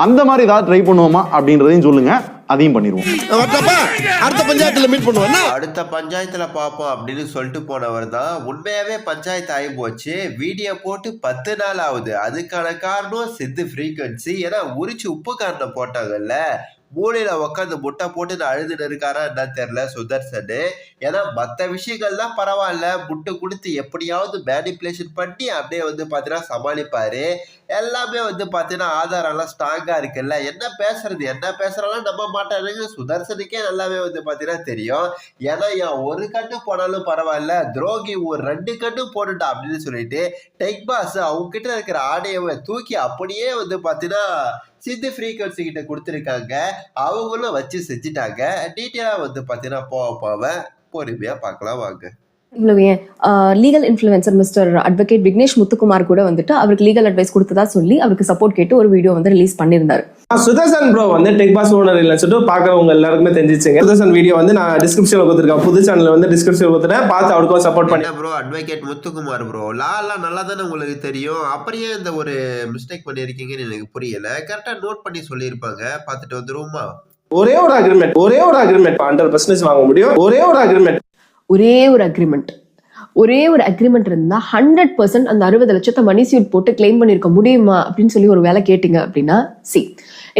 அந்த மாதிரி ஏதாவது ட்ரை பண்ணுவோமா அப்படின்றதையும் சொல்லுங்க, அதையும் பண்ணிடுவோம். அடுத்த பஞ்சாயத்துல மீட் பண்ணுவோம், அடுத்த பஞ்சாயத்துல பார்ப்போம் அப்படின்னு சொல்லிட்டு போனவர் தான் உண்மையாவே பஞ்சாயத்து ஆகி போச்சு. வீடியோ போட்டு 10 நாள் ஆகுது. அதுக்கான காரணம் சித்து ஃப்ரீக்வன்சி. ஏன்னா உரிச்சு உப்பு காரணம் போட்டாங்கல்ல, மூலையில உட்காந்து முட்டை போட்டு நான் அழுதுன்னு இருக்காரா என்ன தெரியல சுதர்சனு. ஏன்னா மற்ற விஷயங்கள்லாம் பரவாயில்ல, முட்டை கொடுத்து எப்படியாவது மேனிப்புலேஷன் பண்ணி அப்படியே வந்து பார்த்தீங்கன்னா சமாளிப்பாரு. எல்லாமே வந்து பார்த்தீங்கன்னா ஆதாரம்லாம் ஸ்ட்ராங்கா இருக்குல்ல. என்ன பேசுறாலும் நம்ப மாட்டாருங்க. சுதர்சனுக்கே நல்லாவே வந்து பார்த்தீங்கன்னா தெரியும். ஏன்னா என் ஒரு கண்ணு போனாலும் பரவாயில்ல, துரோகி ஒரு 2 கண்ணு போட்டுட்டா அப்படின்னு சொல்லிட்டு டெக் பாஸ் அவங்க கிட்ட இருக்கிற ஆடையை தூக்கி அப்படியே வந்து பார்த்தீங்கன்னா சித்து ஃப்ரீக்வன்சி கிட்ட கொடுத்துருக்காங்க. அவங்களும் வச்சு செஞ்சுட்டாங்க. டீட்டெயிலா வந்து பார்த்தீங்கன்னா போக பொறுமையா பார்க்கலாம் வாங்க. இவ்வளவு ஏன் legal influencer mister advocate Vignesh Muthukumar கூட வந்துட்டு அவருக்கு லீகல் அட்வைஸ் கொடுத்ததா சொல்லி அவருக்கு சப்போர்ட் கேட்டு ஒரு வீடியோ வந்து ரிலீஸ் பண்ணியிருந்தாரு. சுதர்சன் ப்ரோ வந்து டெக் பாஸ் ஓனர் இல்லைன்னு சொல்லிட்டு பாக்குறவங்க எல்லாருக்குமே தெரிஞ்சிச்சுங்க. சுதர்சன் வீடியோ வந்து நான் டிஸ்கிரிப்ஷன்ல கொடுத்துருக்கேன், புது சேனல் வந்து டிஸ்கிரிப்ஷன்ல கொடுத்துட்டேன், பார்த்து அவருக்கும் சப்போர்ட் பண்ணி. ப்ரோ அட்வொகேட் முத்துக்குமார் ப்ரோ லாலாம் நல்லா தானே உங்களுக்கு தெரியும், அப்படியே இந்த ஒரு மிஸ்டேக் பண்ணியிருக்கீங்கன்னு எனக்கு புரியல. கரெக்டா நோட் பண்ணி சொல்லியிருப்பாங்க, பார்த்துட்டு வந்துருவோமா? ஒரே ஒரு அக்ரிமெண்ட் 100% வாங்க முடியும். ஒரே ஒரு அக்ரிமெண்ட் இருந்தா 100% அந்த 60 லட்சத்தை மணி சூட் போட்டு கிளைம் பண்ணிருக்க முடியுமா அப்படின்னு சொல்லி ஒரு வேலை கேட்டீங்க அப்படின்னா,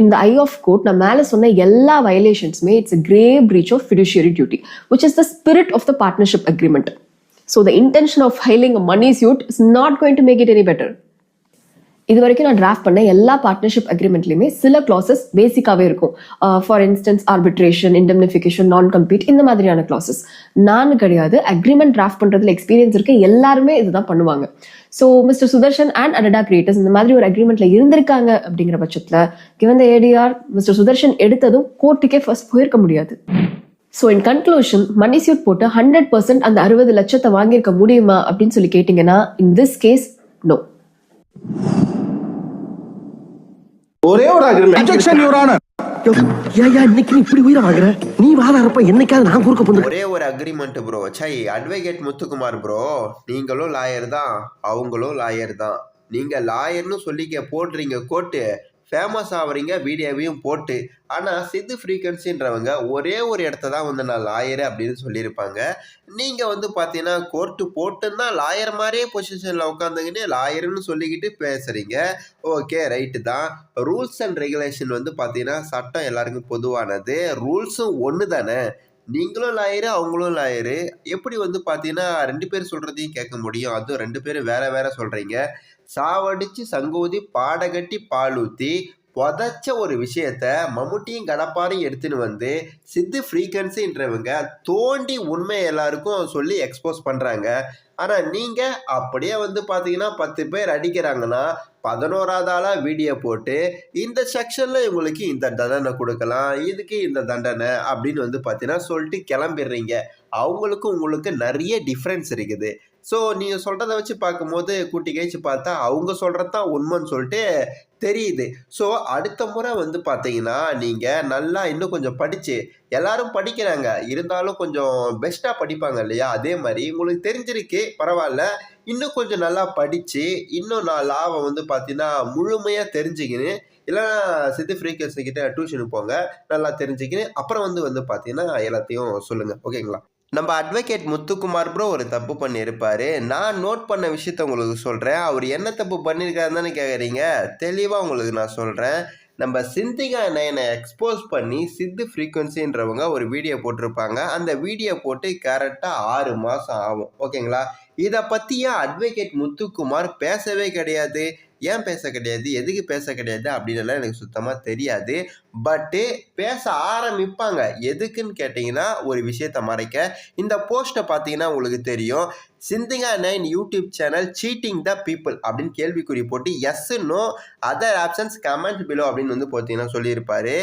இந்த ஐ ஆஃப் கோர்ட் நான் மேல சொன்ன எல்லா வயலேஷன்ஸுமே it's a grave breach of fiduciary duty, which is the spirit of the partnership agreement. So the intention of filing a money suit is not going to make it any better. இது வரைக்கும் நான் draft பண்ண எல்லா partnership அக்ரிமெண்ட்லயுமே சில classes பேசிக்காவே இருக்கும். For instance arbitration, இண்டெம்னிஃபிகேஷன், நான் compete, இந்த மாதிரியான கிளாசஸ். நான் கிடையாது, அக்ரிமெண்ட் டிராஃப்ட் பண்றதுல எக்ஸ்பீரியன்ஸ் இருக்க எல்லாருமே இதுதான் பண்ணுவாங்க. ஸோ மிஸ்டர் சுதர்ஷன் அண்ட் அடடா கிரியேட்டர்ஸ் இந்த மாதிரி ஒரு அக்ரிமெண்ட்ல இருந்திருக்காங்க அப்படிங்கிற பட்சத்துல given the ADR mister Sudarshan எடுத்ததும் கோர்ட்டுக்கே ஃபர்ஸ்ட் போயிருக்க முடியாது. So in conclusion, money suit போட்டு 100% அந்த 60 லட்சத்தை வாங்கியிருக்க முடியுமா அப்படின்னு சொல்லி கேட்டீங்கன்னா, இன் திஸ் கேஸ் நோ. ஒரே ஒரு அக்ரிமெண்ட். Objection your honour. இன்னைக்கு இப்படி உயிரை வாங்குற நீ வாழறப்ப என்னைக்காவது நான் குறுக்க போன ஒரே ஒரு agreement bro. Advocate Muthukumar bro, நீங்களும் லாயர் தான், அவங்களும் லாயர் தான். நீங்க லாயர்னு சொல்லிக்க போடுறீங்க கோட்டு, ஃபேமஸ் ஆகுறீங்க வீடியோவையும் போட்டு. ஆனால் சித்து ஃப்ரீக்வன்சின்றவங்க ஒரே ஒரு இடத்த தான் வந்து நான் லாயரு அப்படின்னு சொல்லியிருப்பாங்க. நீங்கள் வந்து பார்த்தீங்கன்னா கோர்ட்டு போட்டுன்னா லாயர் மாதிரியே பொசிஷனில் உட்காந்துக்கிட்டு லாயருன்னு சொல்லிக்கிட்டு பேசுகிறீங்க. ஓகே, ரைட்டு தான். ரூல்ஸ் அண்ட் ரெகுலேஷன் வந்து பார்த்தீங்கன்னா சட்டம் எல்லாருக்கும் பொதுவானது, ரூல்ஸும் ஒன்று தானே. நீங்களும் லாயரு, அவங்களும் லாயரு. எப்படி வந்து பார்த்தீங்கன்னா 2 பேர் சொல்கிறதையும் கேட்க முடியும்? அதுவும் 2 பேரும் வேற வேற சொல்கிறீங்க. சாவடிச்சு சங்கூதி பாடகட்டி பாலூத்தி புதைச்ச ஒரு விஷயத்த மம்முட்டியும் கடப்பாரையும் எடுத்துன்னு வந்து சித்து ஃப்ரீக்வன்சின்றவங்க தோண்டி உண்மையை எல்லாருக்கும் சொல்லி எக்ஸ்போஸ் பண்ணுறாங்க. ஆனால் நீங்கள் அப்படியே வந்து பார்த்தீங்கன்னா 10 பேர் அடிக்கிறாங்கன்னா 11வது ஆளாக வீடியோ போட்டு இந்த செக்ஷனில் இவங்களுக்கு இந்த தண்டனை கொடுக்கலாம், இதுக்கு இந்த தண்டனை அப்படின்னு வந்து பார்த்தீங்கன்னா சொல்லிட்டு கிளம்பிடுறீங்க. அவங்களுக்கும் உங்களுக்கு நிறைய டிஃப்ரென்ஸ் இருக்குது. ஸோ நீங்கள் சொல்கிறத வச்சு பார்க்கும்போது கூட்டி கழிச்சு பார்த்தா அவங்க சொல்கிறது தான் உண்மைன்னு சொல்லிட்டு தெரியுது. ஸோ அடுத்த முறை வந்து பார்த்தீங்கன்னா நீங்கள் நல்லா இன்னும் கொஞ்சம் படித்து, எல்லாரும் படிக்கிறாங்க இருந்தாலும் கொஞ்சம் பெஸ்ட்டாக படிப்பாங்க இல்லையா, அதே மாதிரி உங்களுக்கு தெரிஞ்சிருக்கு பரவாயில்ல, இன்னும் கொஞ்சம் நல்லா படித்து இன்னும் நான் லாவை வந்து பார்த்தீங்கன்னா முழுமையாக தெரிஞ்சுக்கின்னு, இல்லைன்னா சித்து ஃப்ரீக்வன்சி கிட்ட டியூஷனுக்கு போங்க, நல்லா தெரிஞ்சுக்கின்னு அப்புறம் வந்து பார்த்தீங்கன்னா எல்லாத்தையும் சொல்லுங்கள். ஓகேங்களா? நம்ம அட்வொகேட் முத்துக்குமார் ப்ரோ ஒரு தப்பு பண்ணியிருப்பார். நான் நோட் பண்ண விஷயத்த உங்களுக்கு சொல்கிறேன். அவர் என்ன தப்பு பண்ணியிருக்காருன்னு தானே கேட்குறீங்க? தெளிவாக உங்களுக்கு நான் சொல்கிறேன். நம்ம சிந்திகா நயனை எக்ஸ்போஸ் பண்ணி சித்து ஃப்ரீக்வன்சின்றவங்க ஒரு வீடியோ போட்டிருப்பாங்க. அந்த வீடியோ போட்டு கரெக்டாக 6 மாதம் ஆகும். ஓகேங்களா? இதை பற்றி ஏன் அட்வொகேட் முத்துக்குமார் பேசவே கிடையாது? ஏன் பேச கிடையாது, எதுக்கு பேச கிடையாது அப்படின்னுலாம் எனக்கு சுத்தமாக தெரியாது. பட்டு பேச ஆரம்பிப்பாங்க. எதுக்குன்னு கேட்டிங்கன்னா ஒரு விஷயத்தை மறைக்க. இந்த போஸ்ட்டை பார்த்தீங்கன்னா உங்களுக்கு தெரியும், Chinthika Nayan YouTube channel cheating the people அப்படின்னு கேள்விக்குறி போட்டு yes no other options comment below அப்படின்னு வந்து பார்த்தீங்கன்னா சொல்லியிருப்பாரு.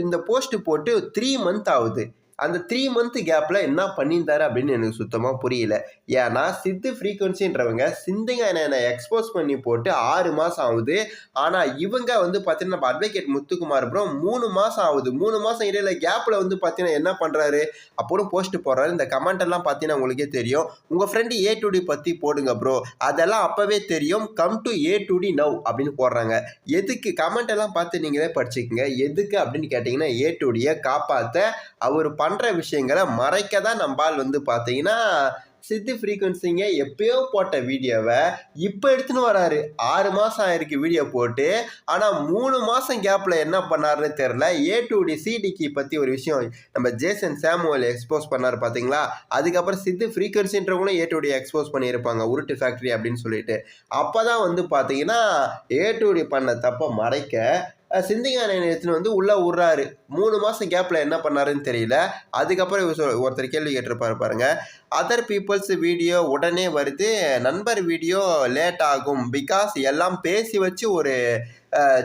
இந்த போஸ்ட்டு போட்டு 3 மந்த் ஆகுது. அந்த 3 மந்த் கேப்பில் என்ன பண்ணியிருந்தாரு அப்படின்னு எனக்கு சுத்தமாக புரியல. ஏன்னா சித்து ஃப்ரீக்வன்சின்றவங்க சிந்திங்க எக்ஸ்போஸ் பண்ணி போட்டு 6 மாதம் ஆகுது. ஆனால் இவங்க வந்து பார்த்தீங்கன்னா நம்ம அட்வொகேட் முத்துக்குமார் ப்ரோ 3 மாதம் ஆகுது. 3 மாதம் இடையில கேப்பில் வந்து பார்த்தீங்கன்னா என்ன பண்ணுறாரு, அப்புறம் போஸ்ட் போடுறாரு. இந்த கமெண்ட் எல்லாம் பார்த்தீங்கன்னா உங்களுக்கே தெரியும். உங்கள் ஃப்ரெண்டு A2D பற்றி போடுங்க ப்ரோ, அதெல்லாம் அப்போவே தெரியும். கம் டு A2D நவ் அப்படின்னு போடுறாங்க. எதுக்கு கமெண்ட் எல்லாம் பார்த்து நீங்களே படிச்சுக்கோங்க. எதுக்கு அப்படின்னு கேட்டிங்கன்னா A2Dயை காப்பாற்ற அவர் பண்ணுற விஷயங்களை மறைக்க தான் நம்பால் வந்து பார்த்தீங்கன்னா சித்து ஃப்ரீக்வன்சிங்க எப்பயோ போட்ட வீடியோவை இப்போ எடுத்துன்னு வராரு. 6 மாதம் ஆயிருக்கு வீடியோ போட்டு. ஆனால் 3 மாதம் கேப்பில் என்ன பண்ணாருன்னு தெரில. A2D சிடிக்கு பற்றி ஒரு விஷயம் நம்ம ஜேசன் சாமுவல் எக்ஸ்போஸ் பண்ணார் பார்த்தீங்களா. அதுக்கப்புறம் சித்து ஃப்ரீக்வன்சின்றவங்களும் A2D எக்ஸ்போஸ் பண்ணியிருப்பாங்க உருட்டு ஃபேக்ட்ரி அப்படின்னு சொல்லிட்டு. அப்போ தான் வந்து பார்த்தீங்கன்னா A2D பண்ண தப்பை மறைக்க சிந்திங்க எடுத்துன்னு வந்து உள்ளே விட்றாரு. 3 மாதம் கேப்பில் என்ன பண்ணாருன்னு தெரியல. அதுக்கப்புறம் ஒருத்தர் கேள்வி கேட்டிருப்பாரு பாருங்க, அதர் பீப்புள்ஸ் வீடியோ உடனே வருது, நண்பர் வீடியோ லேட் ஆகும் பிகாஸ் எல்லாம் பேசி வச்சு ஒரு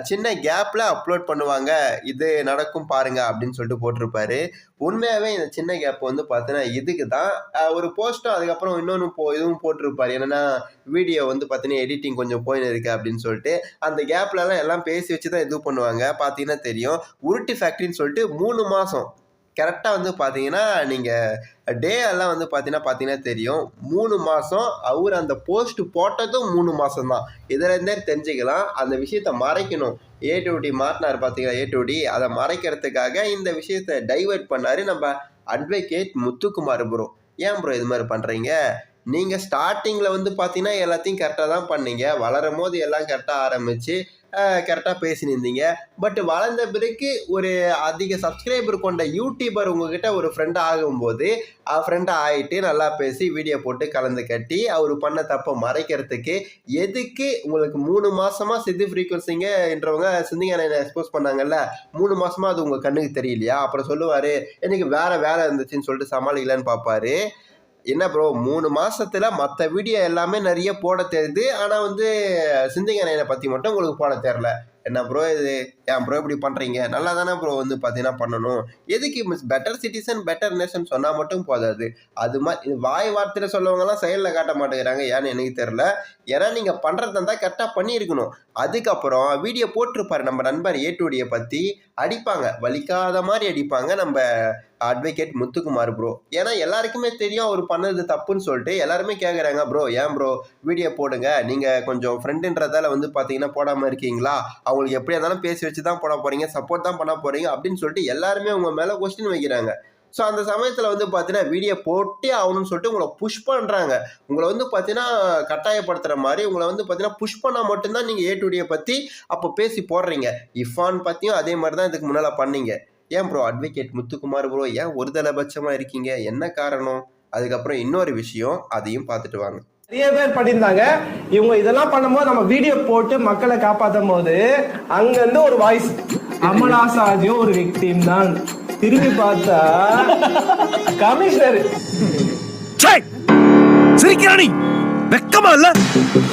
சின்ன கேப்பில் அப்லோட் பண்ணுவாங்க, இது நடக்கும் பாருங்க அப்படின்னு சொல்லிட்டு போட்டிருப்பாரு. உண்மையாகவே இந்த சின்ன கேப் வந்து பார்த்தீங்கன்னா இதுக்கு தான் ஒரு போஸ்ட்டும் அதுக்கப்புறம் இன்னொன்று இதுவும் போட்டிருப்பாரு. என்னென்னா வீடியோ வந்து பார்த்தீங்கன்னா எடிட்டிங் கொஞ்சம் போயின்னு இருக்கு அப்படின்னு சொல்லிட்டு அந்த கேப்லலாம் எல்லாம் பேசி வச்சு தான் இது பண்ணுவாங்க. பார்த்தீங்கன்னா தெரியும். உருட்டு ஃபேக்ட்ரின்னு சொல்லிட்டு 3 மாதம் கரெக்டாக வந்து பார்த்தீங்கன்னா நீங்கள் டே எல்லாம் வந்து பார்த்தீங்கன்னா தெரியும். 3 மாதம் அவர் அந்த போஸ்ட் போட்டதும் 3 மாதம் தான். இதிலேருந்தே தெரிஞ்சுக்கலாம். அந்த விஷயத்தை மறைக்கணும். A2D மாட்டினார் பார்த்தீங்களா, A2D அதை மறைக்கிறதுக்காக இந்த விஷயத்தை டைவர்ட் பண்ணார் நம்ம அட்வொகேட் முத்துக்குமார் ப்ரோ. ஏன் ப்ரோ இது மாதிரி பண்ணுறீங்க? நீங்கள் ஸ்டார்டிங்கில் வந்து பார்த்தீங்கன்னா எல்லாத்தையும் கரெக்டாக தான் பண்ணீங்க. வளரும் போது எல்லாம் கரெக்டாக ஆரம்பித்து கரெக்டாக பேசினிருந்தீங்க. பட் வளர்ந்த பிறகு ஒரு அதிக சப்ஸ்கிரைபர் கொண்ட யூடியூபர் உங்ககிட்ட ஒரு ஃப்ரெண்டாக ஆகும்போது ஃப்ரெண்டாக ஆகிட்டு நல்லா பேசி வீடியோ போட்டு கலந்து கட்டி அவர் பண்ண தப்பை மறைக்கிறதுக்கு எதுக்கு உங்களுக்கு 3 மாதமாக சித்து ஃப்ரீக்வன்சிங்கன்றவங்க சிந்திங்க எக்ஸ்போஸ் பண்ணாங்கல்ல, 3 மாதமாக அது உங்கள் கண்ணுக்கு தெரியலையா? அப்புறம் சொல்லுவார் எனக்கு வேறு வேலை இருந்துச்சுன்னு சொல்லிட்டு சமாளிக்கலான்னு பார்ப்பாரு. என்ன ப்ரோ 3 மாதத்தில் மற்ற வீடியோ எல்லாமே நிறைய போட தெரியுது, ஆனால் வந்து சிந்திங்க பற்றி மட்டும் உங்களுக்கு போட தெரில. என்ன ப்ரோ இது, ஏன் ப்ரோ இப்படி பண்ணுறீங்க? நல்லா தானே ப்ரோ வந்து பார்த்தீங்கன்னா பண்ணணும். எதுக்கு பெட்டர் சிட்டிசன் பெட்டர் நேஷன் சொன்னால் மட்டும் போதாது. அது மாதிரி வாய் வார்த்தையில் சொல்லவங்கலாம் செயலில் காட்ட மாட்டேங்கிறாங்க. ஏன்னு எனக்கு தெரில. ஏன்னா நீங்கள் பண்ணுறதா இருந்தால் கரெக்டாக பண்ணியிருக்கணும். அதுக்கப்புறம் வீடியோ போட்டிருப்பார் நம்ம நண்பர் A2Dயை பற்றி, அடிப்பாங்க, வலிக்காத மாதிரி அடிப்பாங்க நம்ம அட்வொகேட் முத்துக்குமார் ப்ரோ. ஏன்னா எல்லாருக்குமே தெரியும் அவர் பண்ணது தப்புன்னு சொல்லிட்டு எல்லாருமே கேட்குறாங்க, ப்ரோ ஏன் ப்ரோ வீடியோ போடுங்க, நீங்கள் கொஞ்சம் ஃப்ரெண்டுன்றதால வந்து பார்த்தீங்கன்னா போடாமல் இருக்கீங்களா, அவங்களுக்கு எப்படியா இருந்தாலும் பேசி வச்சு தான் போட போகிறீங்க, சப்போர்ட் தான் பண்ண போகிறீங்க அப்படின்னு சொல்லிட்டு எல்லாருமே உங்கள் மேலே கொஸ்டின் வைக்கிறாங்க. ஸோ அந்த சமயத்தில் வந்து பார்த்தீங்கன்னா வீடியோ போட்டே ஆகணும்னு சொல்லிட்டு உங்களை புஷ் பண்ணுறாங்க. உங்களை வந்து பார்த்தீங்கன்னா கட்டாயப்படுத்துகிற மாதிரி உங்களை வந்து பார்த்தீங்கன்னா புஷ் பண்ணால் மட்டும்தான் நீங்கள் A2Dயை பற்றி அப்போ பேசி போடுறீங்க. இஃபான் பற்றியும் அதே மாதிரி தான் இதுக்கு முன்னால் பண்ணீங்க. ஏன் ப்ரோ அட்வொகேட் முத்துக்குமார் ப்ரோ ஏன் ஒரு தலைபட்சமாக இருக்கீங்க? என்ன காரணம்? அதுக்கப்புறம் இன்னொரு விஷயம், அதையும் பார்த்துட்டு வாங்க. நிறைய பேர் பண்ணியிருந்தாங்க. இவங்க இதெல்லாம் பண்ணும்போது நம்ம வீடியோ போட்டு மக்களை காப்பாற்றும் போது அங்கிருந்து ஒரு வாய்ஸ், அமலா சாஜியும் ஒரு விக்டிம் தான். திரும்பி பார்த்தா கமிஷனர் சிரிக்கிறானி வெக்கமா இல்ல?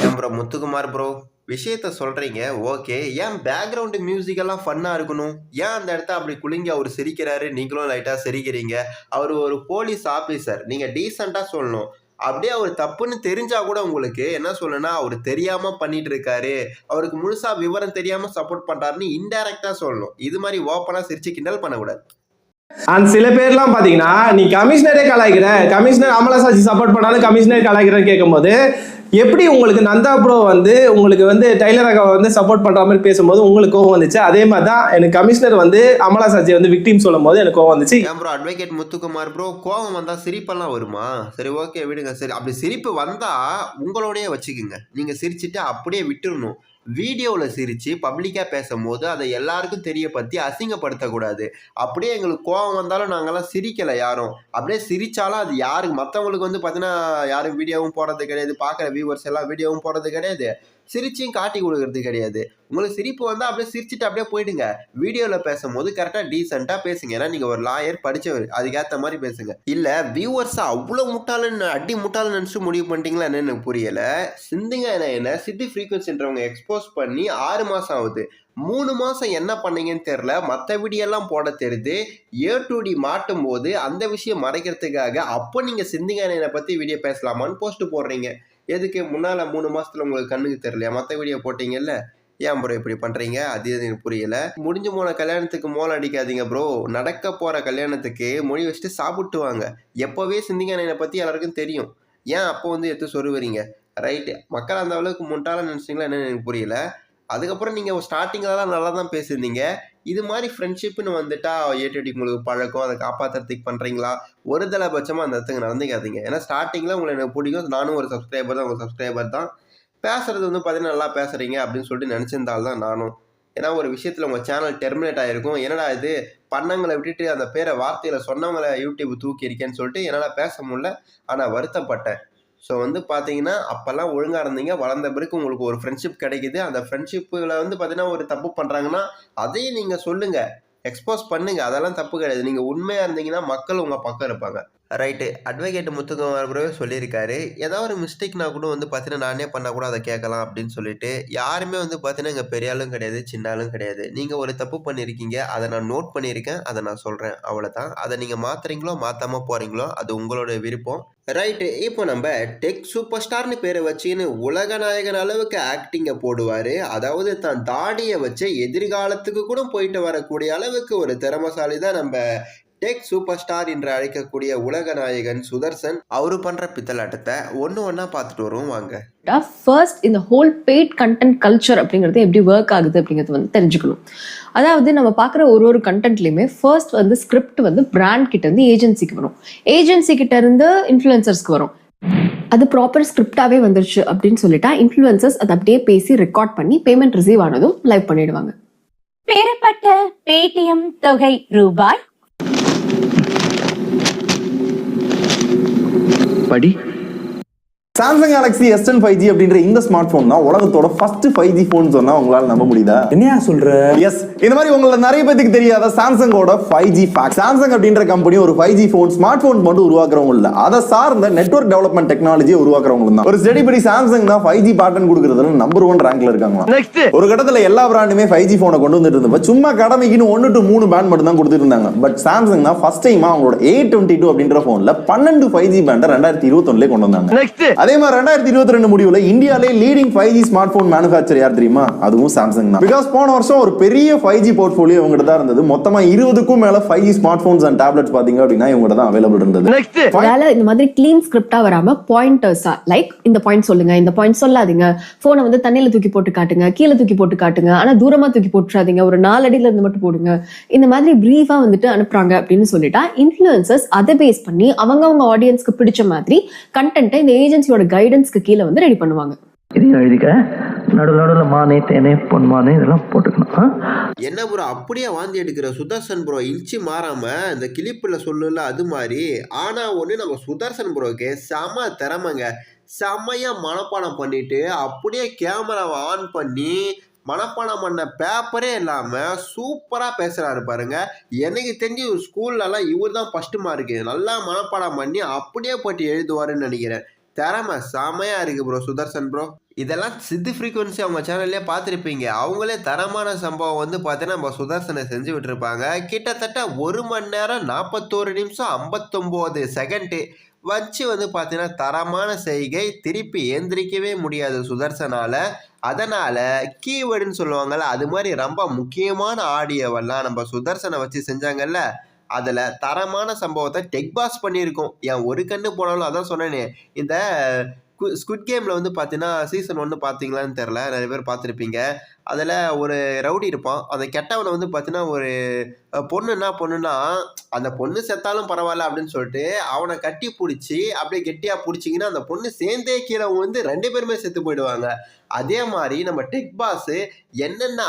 ஏன் ப்ரோ முத்துக்குமார் ப்ரோ விஷயத்த சொல்கிறீங்க ஓகே, ஏன் பேக்ரவுண்டு மியூசிக்கெல்லாம் ஃபன்னாக இருக்கணும்? ஏன் அந்த இடத்த அப்படி குளிங்க அவர் சிரிக்கிறாரு, நீங்களும் லைட்டாக சிரிக்கிறீங்க? அவர் ஒரு போலீஸ் ஆஃபீஸர், நீங்கள் டீசெண்டாக சொல்லணும். அப்படியே அவர் தப்புன்னு தெரிஞ்சா கூட உங்களுக்கு என்ன சொல்லணும்னா அவர் தெரியாமல் பண்ணிட்டு இருக்காரு, அவருக்கு முழுசாக விவரம் தெரியாமல் சப்போர்ட் பண்ணுறாருன்னு இன்டைரக்டாக சொல்லணும். இது மாதிரி ஓப்பனாக சிரிச்சு கிண்டல் பண்ணக்கூடாது. அந்த சில பேர்லாம் பாத்தீங்கன்னா நீ கமிஷனரே கலாய்க்கிற, கமிஷனர் அமலா சாஜி சப்போர்ட் பண்ணாலும் கமிஷனர் கலாய்க்கிறன்னு கேட்கும்போது எப்படி உங்களுக்கு நந்தா ப்ரோ வந்து உங்களுக்கு வந்து டைலர் அக்காவை வந்து சப்போர்ட் பண்ற மாதிரி பேசும்போது உங்களுக்கு கோவம் வந்துச்சு? அதே மாதிரி தான் எனக்கு கமிஷனர் வந்து அமலா சாஜி வந்து விக்டிம் சொல்லும் போது எனக்கு கோவம் வந்துச்சு. ஏன் ப்ரோ அட்வொகேட் முத்துக்குமார் ப்ரோ கோவம் வந்தால் சிரிப்பெல்லாம் வருமா? சரி ஓகே விடுங்க. சரி அப்படி சிரிப்பு வந்தால் உங்களோடய வச்சுக்குங்க, நீங்கள் சிரிச்சுட்டு அப்படியே விட்டுடணும். வீடியோவில் சிரித்து பப்ளிக்காக பேசும்போது அதை எல்லாருக்கும் தெரியப்படுத்தி அசிங்கப்படுத்தக்கூடாது. அப்படியே எங்களுக்கு கோவம் வந்தாலும் நாங்கள்லாம் சிரிக்கலை யாரும். அப்படியே சிரித்தாலும் அது யாருக்கு மற்றவங்களுக்கு வந்து பார்த்தீங்கன்னா யாரும் வீடியோவும் போடுறது கிடையாது, பார்க்குற வியூவர்ஸ் எல்லாம் வீடியோவும் போடுறது கிடையாது. சிரிச்சும் காட்டி கொடுக்கறது கிடையாது. உங்களுக்கு சிரிப்பு வந்தால் அப்படியே சிரிச்சுட்டு அப்படியே போயிடுங்க. வீடியோவில் பேசும்போது கரெக்டாக டீசெண்டாக பேசுங்க. ஏன்னா நீங்கள் ஒரு லாயர் படித்தவர், அதுக்கேற்ற மாதிரி பேசுங்க. இல்லை வியூவர்ஸை அவ்வளோ முட்டாளன்னு நினச்சி முடிவு பண்ணிட்டீங்களா என்னன்னு எனக்கு புரியலை. சிந்துங்க என்ன சித்தி ஃப்ரீக்வன்சின்றவங்க எக்ஸ்போஸ் பண்ணி 6 மாதம் ஆகுது. 3 மாதம் என்ன பண்ணீங்கன்னு தெரில. மற்ற வீடியோலாம் போட தெரியுது. A2D மாட்டும் போது அந்த விஷயம் மறைக்கிறதுக்காக அப்போ நீங்கள் சிந்திங்கானை பற்றி வீடியோ பேசலாமான்னு போஸ்ட் போடுறீங்க. எதுக்கு? முன்னால் 3 மாதத்தில் உங்களுக்கு கண்ணுக்கு தெரியலையா? மற்ற வீடியோ போட்டிங்கல்ல, ஏன் ப்ரோ இப்படி பண்ணுறீங்க? அது எனக்கு புரியல. முடிஞ்சு போன கல்யாணத்துக்கு மோளம் அடிக்காதீங்க ப்ரோ. நடக்க போகிற கல்யாணத்துக்கு மொழி வச்சுட்டு சாப்பிட்டு வாங்க. எப்போவே சிந்திங்கானை பற்றி எல்லாருக்கும் தெரியும். ஏன் அப்போ எடுத்து சொருவீங்க? ரைட்டு, மக்கள் அந்த அளவுக்கு முட்டாளன்னு நினச்சிங்களா என்னன்னு எனக்கு புரியல. அதுக்கப்புறம் நீங்கள் ஸ்டார்டிங்கில் நல்லா தான் பேசியிருந்தீங்க. இது மாதிரி ஃப்ரெண்ட்ஷிப்னு வந்துட்டா A2D உங்களுக்கு பழக்கம், அதை காப்பாற்றுறதுக்கு பண்ணுறீங்களா? ஒரு தலைபட்சமாக அந்த இடத்துக்கு நடந்துக்காதீங்க. ஏன்னா ஸ்டார்டிங்கில் உங்களை எனக்கு பிடிக்கும், நானும் ஒரு சப்ஸ்கிரைபர் தான், உங்கள் சப்ஸ்கிரைபர் தான். பேசுகிறது பார்த்தீங்கன்னா நல்லா பேசுகிறீங்க அப்படின்னு சொல்லிட்டு நினச்சிருந்தால் தான் நானும். ஏன்னா ஒரு விஷயத்தில் உங்கள் சேனல் டெர்மினேட் ஆகிருக்கும். என்னடா இது பண்ணவங்களை விட்டுட்டு அந்த பேரை வார்த்தையில் சொன்னவங்களை யூடியூப் தூக்கி இருக்கேன்னு சொல்லிட்டு என்னால் பேச முடியல. ஆனால் வருத்தப்பட்டேன். ஸோ பார்த்தீங்கன்னா அப்போல்லாம் ஒழுங்காக இருந்தீங்க. வளர்ந்த பிறகு உங்களுக்கு ஒரு ஃப்ரெண்ட்ஷிப் கிடைக்குது. அந்த ஃப்ரெண்ட்ஷிப்பில் பார்த்தீங்கன்னா ஒரு தப்பு பண்ணுறாங்கன்னா அதையும் நீங்கள் சொல்லுங்கள், எக்ஸ்போஸ் பண்ணுங்கள். அதெல்லாம் தப்பு கிடையாது. நீங்கள் உண்மையாக இருந்தீங்கன்னா மக்கள் உங்கள் பக்கம் இருப்பாங்க. ரைட்டு, அட்வொகேட் முத்துக்குமார் சொல்லியிருக்காரு, ஏதாவது ஒரு மிஸ்டேக்னா கூட பார்த்தீங்கன்னா நானே பண்ணால் கூட அதை கேட்கலாம் அப்படின்னு சொல்லிட்டு. யாருமே பார்த்தீங்கன்னா இங்கே பெரிய ஆளும் கிடையாது, சின்ன ஆளும் கிடையாது. நீங்கள் ஒரு தப்பு பண்ணியிருக்கீங்க, அதை நான் நோட் பண்ணியிருக்கேன், அதை நான் சொல்கிறேன், அவ்வளோதான். அதை நீங்கள் மாற்றுறீங்களோ மாற்றாமல் போகிறீங்களோ அது உங்களோட விருப்பம். ரைட்டு, இப்போ நம்ம டெக் சூப்பர் ஸ்டார்னு பேரை வச்சுன்னு உலக நாயகன் அளவுக்கு ஆக்டிங்கை போடுவார். அதாவது தன் தாடியை வச்சு எதிர்காலத்துக்கு கூட போயிட்டு வரக்கூடிய அளவுக்கு ஒரு திறமசாலி தான் நம்ம டெக் சூப்பர் ஸ்டார் என்று அழைக்கக்கூடிய உலக நாயகன் சுதர்சன். அவரு பண்ற பித்தலாட்டத்தை ஒன்னா பார்த்துட்டு வருவோம் வாங்க. ஃபர்ஸ்ட் இந்த ஹோல் பெய்ட் கண்டென்ட் கல்ச்சர் அப்படிங்கிறது எப்படி ஒர்க் ஆகுது அப்படிங்கிறது தெரிஞ்சுக்கணும். அதாவது நம்ம பார்க்குற ஒரு கண்டென்ட்லையுமே ஃபர்ஸ்ட் ஸ்கிரிப்ட் பிராண்ட் கிட்ட இருந்து ஏஜென்சிக்கு வரும், ஏஜென்சி கிட்ட இருந்து இன்ஃப்ளூயன்சர்ஸ்க்கு வரும். அது ப்ராப்பர் ஸ்கிரிப்டாவே வந்துருச்சு அப்படின்னு சொல்லிட்டா இன்ஃப்ளூயன்சர்ஸ் அதை அப்படியே பேசி ரெக்கார்ட் பண்ணி பேமெண்ட் ரிசீவ் ஆனதும் லைவ் பண்ணிடுவாங்க. பெறப்பட்ட பேடிஎம் தொகை ரூபாய் படி. சாம்சங் கேலக்ஸி S10 5G அப்படின்ற இந்த ஸ்மார்ட் போன் தான் உலகத்தோட ஃபர்ஸ்ட் 5G போன் சொன்னா உங்களால நம்ப முடியுதா? என்னையா சொல்ற? எஸ், இந்த மாதிரி உங்கள நிறைய பேருக்கு தெரியாத சாம்சங்கோட 5G ஃபேக்ட். சாம்சங் அப்படின்ற கம்பெனி ஒரு 5G போன் ஸ்மார்ட் போன் மட்டும் உருவாக்குறவங்க இல்ல, அதை சார்ந்த நெட்வொர்க் டெவலப்மெண்ட் டெக்னாலஜியை உருவாக்குறவங்க தான். ஒரு ஸ்டடி படி சாம்சங் தான் 5G பேட்டர்ன் கொடுக்கறதுல நம்பர் 1 ரேங்க்ல இருக்காங்க. நெக்ஸ்ட் ஒரு கட்டத்துல எல்லா பிராண்டுமே 5G போனை கொண்டு வந்துட்டு இருந்தப்ப சும்மா கடமைக்குன்னு 1 to 3 பேண்ட் மட்டும் தான் கொடுத்துட்டு இருந்தாங்க. பட் சாம்சங் தான் ஃபர்ஸ்ட் டைம் அவங்களோட A22 அப்படின்ற போன்ல 12 5G பேண்ட 2021 கொண்டு வந்தாங்க. நெக்ஸ்ட் அதே மாதிரி 2022 முடிவுல இந்தியாலே leading 5G smart phone manufacturer யார் தெரியுமா? அதுவும் சாம்சங் தான். பிகாஸ் போன வருஷம் ஒரு பெரிய 5G போர்ட்ஃபோலியோ இவங்க தான் இருந்தது. மொத்தமா 20க்கும் மேல 5G smart phones and tablets பாத்தீங்க அப்படின்னா இவங்க தான் அவைலபிள் இருந்தது. நெக்ஸ்ட் அதனால இந்த மாதிரி கிளீன் ஸ்கிரிப்டா வராம பாயிண்டர்ஸா, லைக் இந்த பாயிண்ட் சொல்லுங்க, இந்த பாயிண்ட் சொல்லாதீங்க, போனை தண்ணியில தூக்கி போட்டு காட்டுங்க, கீழே தூக்கி போட்டு காட்டுங்க, ஆனா தூரமா தூக்கி போட்டுறாதீங்க, ஒரு 4 அடியில இருந்து மட்டும் போடுங்க, இந்த மாதிரி பிரீஃபா அனுப்புறாங்க அப்படின்னு சொல்லிட்டா இன்ஃப்ளூயன்சர்ஸ் அதை பேஸ் பண்ணி அவங்க ஆடியன்ஸ்க்கு பிடிச்ச மாதிரி கண்டென்ட்டை இந்த ஏஜென்சியோட கைடன்ஸ்க்கு கீழே ரெடி பண்ணுவாங்க. இதையும் எழுதிக்க, நடுவில் மானே தேனே பொன்மானே இதெல்லாம் போட்டுக்கணும். என்ன ப்ரோ அப்படியே வாந்தி எடுக்கிற சுதர்சன் ப்ரோ இன்ச்சு மாறாம இந்த கிளிப்பில் சொல்லல அது மாதிரி. ஆனா ஒன்று நம்ம சுதர்சன் ப்ரோக்கு செம திறமைங்க. செம்மையா மனப்பாடம் பண்ணிட்டு அப்படியே கேமராவை ஆன் பண்ணி மனப்பாடம் பண்ண பேப்பரே இல்லாமல் சூப்பராக பேசுகிறாரு பாருங்க. எனக்கு தெரிஞ்சு ஸ்கூல்லலாம் இவர் தான் ஃபஸ்ட்டு மார்க்கு. நல்லா மனப்பாடம் பண்ணி அப்படியே போட்டு எழுதுவாருன்னு நினைக்கிறேன். திறமை செமையாக இருக்குது ப்ரோ சுதர்சன் ப்ரோ. இதெல்லாம் சித்து ஃப்ரீக்வன்சி அவங்க சேனல்லே பார்த்துருப்பீங்க. அவங்களே தரமான சம்பவம் பார்த்தீங்கன்னா நம்ம சுதர்சனை செஞ்சு விட்டுருப்பாங்க. கிட்டத்தட்ட 1 மணி நேரம் 41 நிமிஷம் 59 செகண்டு வச்சு பார்த்தீங்கன்னா தரமான செய்கை. திருப்பி எந்திரிக்கவே முடியாது சுதர்சனால். அதனால் கீவேர்டுன்னு சொல்லுவாங்கள்ல, அது மாதிரி ரொம்ப முக்கியமான ஆடியோவெல்லாம் நம்ம சுதர்சனை வச்சு செஞ்சாங்கல்ல, அதில் தரமான சம்பவத்தை டெக் பாஸ் பண்ணியிருக்கோம். என் ஒரு கண்ணு போனாலும் அதான் சொன்னேனே, இந்த ஸ்குட் கேமில் பார்த்தீங்கன்னா சீசன் 1 பார்த்தீங்களான்னு தெரில, நிறைய பேர் பார்த்துருப்பீங்க. அதில் ஒரு ரவுடி இருப்பான். அந்த கெட்டவனை பார்த்தீங்கன்னா ஒரு பொண்ணுன்னா அந்த பொண்ணு செத்தாலும் பரவாயில்ல அப்படின்னு சொல்லிட்டு அவனை கட்டி பிடிச்சி அப்படியே கெட்டியாக பிடிச்சிங்கன்னா அந்த பொண்ணு சேர்ந்தே கீழே 2 பேருமே செத்து போயிடுவாங்க. அதே மாதிரி நம்ம டெக் பாஸ் என்னென்ன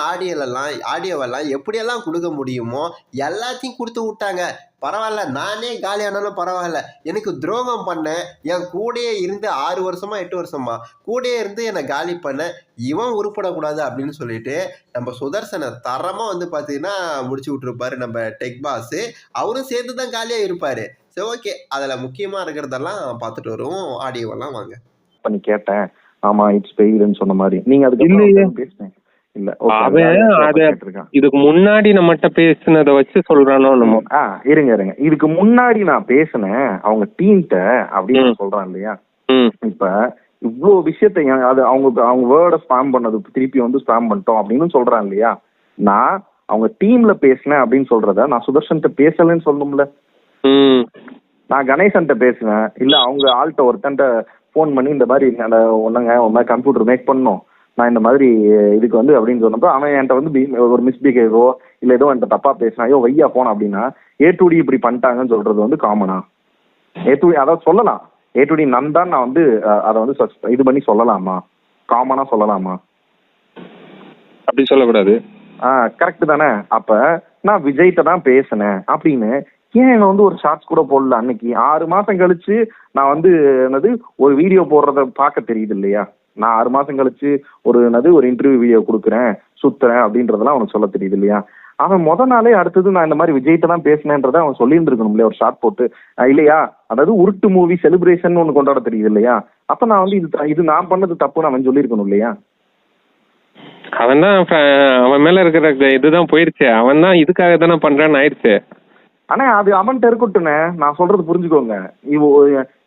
ஆடியோவெல்லாம் எப்படியெல்லாம் கொடுக்க முடியுமோ எல்லாத்தையும் கொடுத்து விட்டாங்க. பரவாயில்ல, நானே காலியானாலும் பரவாயில்ல, எனக்கு துரோகம் பண்ண என் கூடயே இருந்து 6 வருஷமா 8 வருஷமா கூடயே இருந்து என்னை காலி பண்ண இவன் உருப்படக்கூடாது அப்படின்னு சொல்லிட்டு நம்ம சுதர்சனை தரமா வந்து பார்த்தீங்கன்னா முடிச்சு விட்டுருப்பாரு நம்ம டெக் பாஸ். அவரும் சேர்த்து தான் காலியாக இருப்பாரு. சரி, ஓகே, அதில் முக்கியமாக இருக்கிறதெல்லாம் பார்த்துட்டு வருவோம். ஆடியோவெல்லாம் வாங்க பண்ணி கேட்டேன். ஆமா இட்ஸ் பெய்டுன்னு சொன்ன மாதிரி நீங்க அதுக்கு பேசுனேன் இல்ல. இதுக்கு முன்னாடி நம்மகிட்ட பேசுனதை வச்சு சொல்றானோ நம்ம. இருங்க இதுக்கு முன்னாடி நான் பேசினேன் அவங்க டீம்கிட்ட அப்படின்னு சொல்றான் இல்லையா. இப்ப இவ்வளவு விஷயத்த அது அவங்க வேர்டை ஸ்பாம் பண்ணது திருப்பி வந்து ஸ்பாம் பண்ணிட்டோம் அப்படின்னு சொல்றான் இல்லையா. நான் அவங்க டீம்ல பேசினேன் அப்படின்னு சொல்றத நான் சுதர்ஷன்ட்ட பேசலன்னு சொல்லணும்ல. நான் கணேசன்ட்ட பேசுவேன் இல்ல அவங்க ஆள்கிட்ட ஒருத்தன்ட்ட போன் பண்ணி இந்த மாதிரி ஒண்ணுங்க ஒரு மாதிரி கம்ப்யூட்டர் மேக் பண்ணணும் நான் இந்த மாதிரி இதுக்கு வந்து அப்படின்னு சொன்னப்போ அவன் என்கிட்ட வந்து ஒரு மிஸ்பிஹேவோ இல்ல ஏதோ என்கிட்ட தப்பா பேசினா ஐயோ வையா போன அப்படின்னா A2D இப்படி பண்ணிட்டாங்கன்னு சொல்றது வந்து காமனா. A2D அதாவது சொல்லலாம் A2D நந்தான் நான் வந்து அதை வந்து இது பண்ணி சொல்லலாமா, காமனா சொல்லலாமா? அப்படி சொல்லக்கூடாது. கரெக்ட் தானே. அப்ப நான் விஜய்கிட்ட தான் பேசினேன் அப்படின்னு ஏன் என்ன வந்து ஒரு ஷார்ட்ஸ் கூட போடல? அன்னைக்கு 6 மாசம் கழிச்சு நான் வந்து என்னது ஒரு வீடியோ போடுறத பார்க்க தெரியுது இல்லையா. நான் 6 மாசம் கழிச்சு ஒரு இன்டர்வியூ வீடியோ கொடுக்குறேன் சுத்துறேன் அப்படின்றதெல்லாம் அவனுக்கு சொல்ல தெரியுது இல்லையா. அவன் நாளே அடுத்தது நான் இந்த மாதிரி விஜய்கிட்ட தான் பேசினேன்றதை அவன் சொல்லியிருந்துருக்கணும் இல்லையா, ஒரு ஷார்ட் போட்டு இல்லையா. அதாவது உருட்டு மூவி செலிப்ரேஷன் ஒன்று கொண்டாட தெரியுது இல்லையா. அப்ப நான் வந்து இது நான் பண்ணது தப்புன்னு அவன் சொல்லியிருக்கணும் இல்லையா. அவன் தான் அவன் மேல இருக்கிற இதுதான் போயிருச்சு. அவன் தான் இதுக்காக தானே பண்றான்னு ஆயிடுச்சு. ஆனா அது அவன்கிட்ட இருக்கட்டும்னே, நான் சொல்றது புரிஞ்சுக்கோங்க.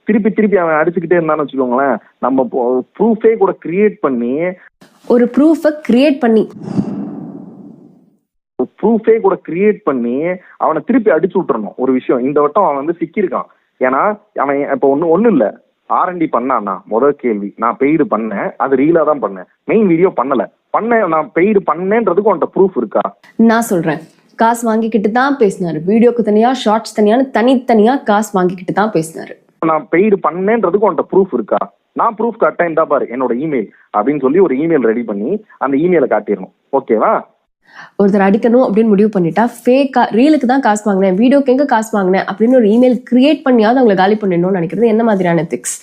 திருப்பி அவன் அடிச்சுக்கிட்டே இருந்தான்னு வச்சுக்கோங்களேன், நம்ம ப்ரூஃபே கூட கிரியேட் பண்ணி ஒரு ப்ரூஃபை கிரியேட் பண்ணி அவனை திருப்பி அடிச்சு விட்டுறணும். ஒரு விஷயம் இந்த வட்டம் அவன் வந்து சிக்கியிருக்கான். ஏன்னா அவன் இப்ப ஒன்னும் இல்ல R&D பண்ணான்னா முதல் கேள்வி நான் பெய்டு பண்ணேன், அது ரீலா தான் பண்ணேன், மெயின் வீடியோ பண்ணேன். நான் பெய்டு பண்ணேன்றதுக்கு உன்கிட்ட ப்ரூஃப் இருக்கா? நான் சொல்றேன், காசு வாங்கிக்கிட்டு தான் பேசினாரு. வீடியோக்கு தனியா ஷார்ட்ஸ் தனித்தனியா காசு வாங்கிக்கிட்டு தான் பேசினாரு. நான் பெய்டு பண்ணேன்றதுக்கு உன்கிட்ட ப்ரூஃப் இருக்கா? நான் ப்ரூஃப் கரெக்டா இருந்தா பாரு என்னோட இமெயில் அப்படின்னு சொல்லி ஒரு இமெயில் ரெடி பண்ணி அந்த இமெயிலை காட்டிடணும். ஓகேவா? ஒருத்தர் அடிக்கணும் அப்படின்னு முடிவு பண்ணிட்டா ஃபேக்கா ரீலுக்கு தான் காசு வாங்கினேன், வீடியோக்கு எங்க காசு வாங்கினேன் அப்படின்னு ஒரு இமெயில் கிரியேட் பண்ணியாவது அவங்களை காலி பண்ணிடணும்னு நினைக்கிறது என்ன மாதிரியான எத்திக்ஸ்?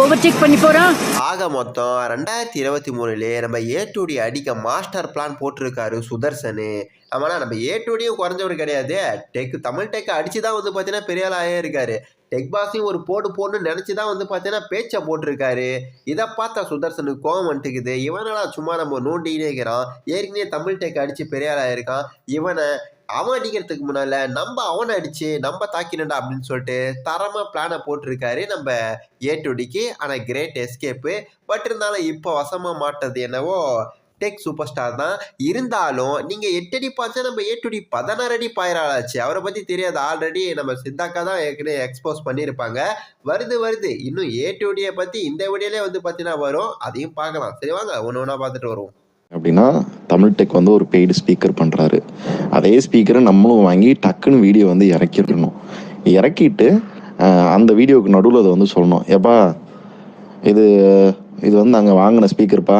ஓவர்டேக் பண்ணி போறான். ஆக மொத்தம் 2023 நம்ம A2D அடிக்க மாஸ்டர் பிளான் போட்டிருக்காரு சுதர்சனு. ஆமாண்ணா நம்ம A2Dயும் குறைஞ்சவர் கிடையாது. தமிழ் டெக் அடிச்சுதான் வந்து பார்த்தீங்கன்னா பெரிய ஆளாயே இருக்காரு. டெக் பாஸையும் ஒரு போடுன்னு நினைச்சுதான் வந்து பார்த்தீங்கன்னா பேச்சை போட்டிருக்காரு. இதை பார்த்தா சுதர்சனுக்கு கோவம் வந்துட்டுக்குது. இவனெல்லாம் சும்மா நம்ம நோண்டினே இருக்கிறான். ஏற்கனவே தமிழ் டெக் அடிச்சு பெரிய ஆளா இருக்கான். அவன் அடிக்கிறதுக்கு முன்னால நம்ம அவனை அடிச்சு நம்ம தாக்கினண்டா அப்படின்னு சொல்லிட்டு தரமா பிளானை போட்டிருக்காரு நம்ம A2Dக்கு. ஆனா கிரேட் எஸ்கேப்பு. பட் இருந்தாலும் இப்போ வசமா மாட்டது என்னவோ டெக் சூப்பர் ஸ்டார் தான். இருந்தாலும் நீங்க 8 அடி பாய்ச்சா நம்ம A2D 16 அடி பாயிராளாச்சு. அவரை பத்தி தெரியாது. ஆல்ரெடி நம்ம சித்தாக்கா தான் ஏற்கனவே எக்ஸ்போஸ் பண்ணியிருப்பாங்க. வருது இன்னும் A2Dயை பத்தி இந்த வீடியோலே வந்து பார்த்தீங்கன்னா வரும். அதையும் பார்க்கலாம். சரி வாங்க ஒன்று ஒன்றா பார்த்துட்டு வருவோம். அப்படின்னா தமிழ் டெக் வந்து ஒரு பெய்டு ஸ்பீக்கர் பண்ணுறாரு. அதே ஸ்பீக்கரை நம்மளும் வாங்கி டக்குன்னு வீடியோ வந்து இறக்கிடணும். இறக்கிட்டு அந்த வீடியோவுக்கு நடுவில் அதை வந்து சொல்லணும், ஏப்பா இது வந்து நாங்கள் வாங்கின ஸ்பீக்கர்ப்பா,